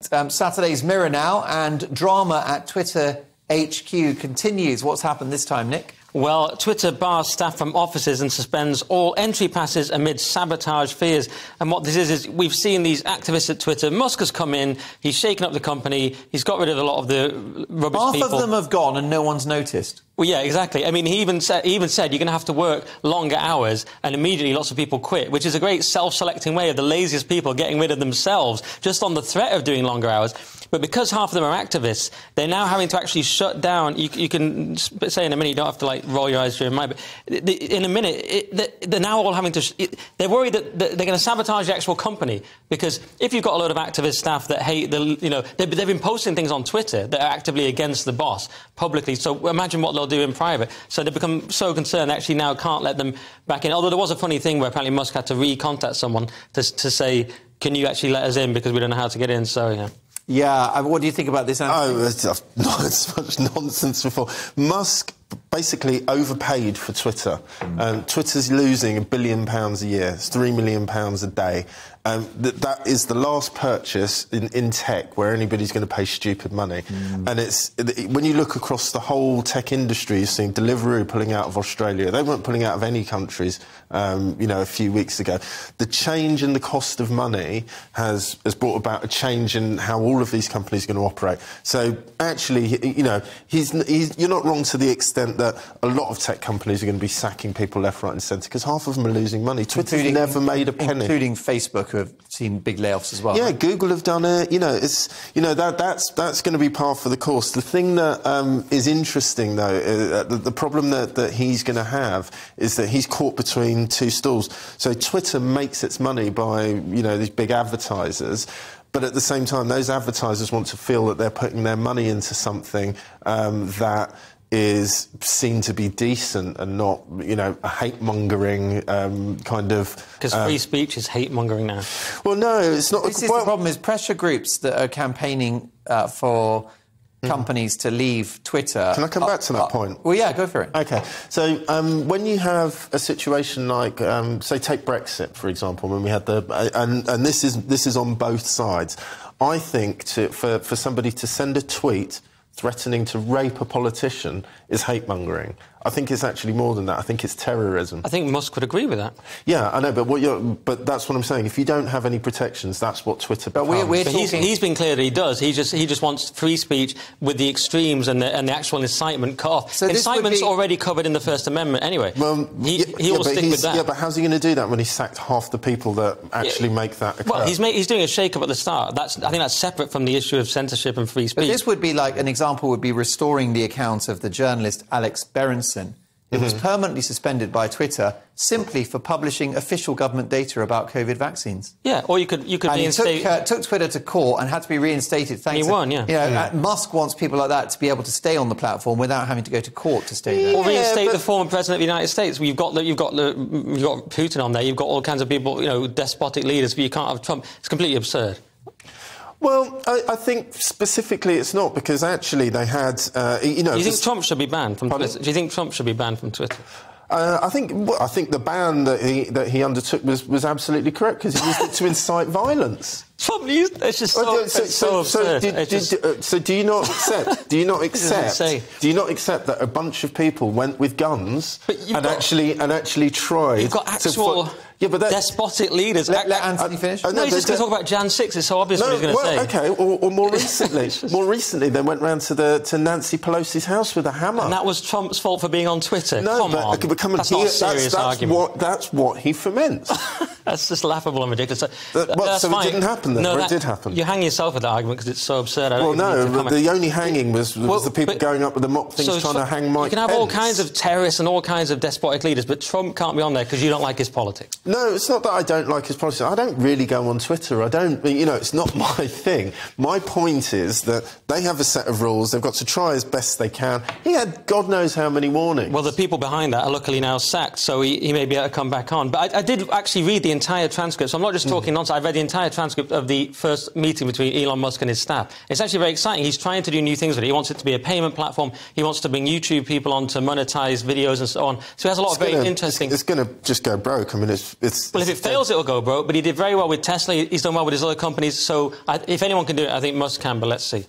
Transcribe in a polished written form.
Saturday's Mirror now, and drama at Twitter HQ continues. What's happened this time, Nick? Well, Twitter bars staff from offices and suspends all entry passes amid sabotage fears. And what this is we've seen these activists at Twitter. Musk has come in, he's shaken up the company, he's got rid of a lot of the rubbish people. Half of them have gone and no one's noticed. Well, yeah, exactly. I mean, he even said you're going to have to work longer hours, and immediately lots of people quit, which is a great self-selecting way of the laziest people getting rid of themselves just on the threat of doing longer hours. But because half of them are activists, they're now having to actually shut down. You can say in a minute, you don't have to, like, roll your eyes during my... But in a minute, they're now all having to... They're worried that they're going to sabotage the actual company, because if you've got a lot of activist staff that hate the... You know, they've been posting things on Twitter that are actively against the boss publicly, so imagine what they'll do in private. So they've become so concerned they actually now can't let them back in. Although there was a funny thing where apparently Musk had to re-contact someone to say, can you actually let us in because we don't know how to get in, so, yeah. Yeah, what do you think about this, Anthony? I've not heard so much nonsense before. Musk basically overpaid for Twitter. Twitter's losing £1 billion a year. It's £3 million a day. That is the last purchase in tech where anybody's going to pay stupid money. And when you look across the whole tech industry, you're seeing Deliveroo pulling out of Australia. They weren't pulling out of any countries, a few weeks ago. The change in the cost of money has brought about a change in how all of these companies are going to operate. So actually, you're not wrong to the extent that a lot of tech companies are going to be sacking people left, right and centre, because half of them are losing money. Twitter's never made a penny. Including Facebook, who have seen big layoffs as well. Yeah, right? Google have done it. That's going to be par for the course. The thing that is interesting, though, the problem that he's going to have is that he's caught between two stools. So Twitter makes its money by, these big advertisers, but at the same time, those advertisers want to feel that they're putting their money into something that is seen to be decent and not, a hate-mongering kind of... Because free speech is hate-mongering now. Well, no, it's not... The problem is pressure groups that are campaigning for companies to leave Twitter... Can I come back to that point? Well, yeah, go for it. OK. So when you have a situation like, say, take Brexit, for example, when we had the... And this is on both sides. I think for somebody to send a tweet threatening to rape a politician is hate-mongering. I think it's actually more than that. I think it's terrorism. I think Musk would agree with that. Yeah, I know, but that's what I'm saying. If you don't have any protections, that's what Twitter becomes. But he's been clear that he does. He just wants free speech with the extremes and the actual incitement cut off. So incitement's already covered in the First Amendment anyway. Well, he will stick with that. Yeah, but how's he going to do that when he's sacked half the people that actually make that occur? Well, he's doing a shake-up at the start. I think that's separate from the issue of censorship and free speech. But this would be like, an example would be restoring the account of the journalist Alex Berenson. It was permanently suspended by Twitter simply for publishing official government data about COVID vaccines. Yeah, or you could reinstate... He took Twitter to court and had to be reinstated. Thanks. He won, yeah. Musk wants people like that to be able to stay on the platform without having to go to court to stay there. Or reinstate the former president of the United States. You've got Putin on there. You've got all kinds of people, despotic leaders. But you can't have Trump. It's completely absurd. Well, I think specifically it's not, because actually they had, Do you think Trump should be banned from Twitter? Do you think Trump should be banned from Twitter? I think the ban that he undertook was absolutely correct, because he used it to incite violence. Trump used it's just so absurd. So do you not accept? Do you not accept that a bunch of people went with guns and actually tried? You've got actual. Despotic leaders. Let Anthony finish. No, he's just going to talk about Jan 6. It's so obvious what he's going to say. OK, or more recently, they went round to Nancy Pelosi's house with a hammer. And that was Trump's fault for being on Twitter. No, that's not a serious argument. That's what he foments. That's just laughable and ridiculous. So it didn't happen then, or it did happen? You hang yourself with that argument because it's so absurd. The only hanging was the people going up with the mop things trying to hang Mike Pence. You can have all kinds of terrorists and all kinds of despotic leaders, but Trump can't be on there because you don't like his politics. No, it's not that I don't like his politics. I don't really go on Twitter. It's not my thing. My point is that they have a set of rules. They've got to try as best they can. He had God knows how many warnings. Well, the people behind that are luckily now sacked, so he may be able to come back on. But I did actually read the entire transcript. So I'm not just talking nonsense. I've read the entire transcript of the first meeting between Elon Musk and his staff. It's actually very exciting. He's trying to do new things with it. He wants it to be a payment platform. He wants to bring YouTube people on to monetize videos and so on. So he has a lot of very interesting... It's going to just go broke. I mean, Well, if it fails, it'll go broke. But he did very well with Tesla. He's done well with his other companies. So if anyone can do it, I think Musk can, but let's see.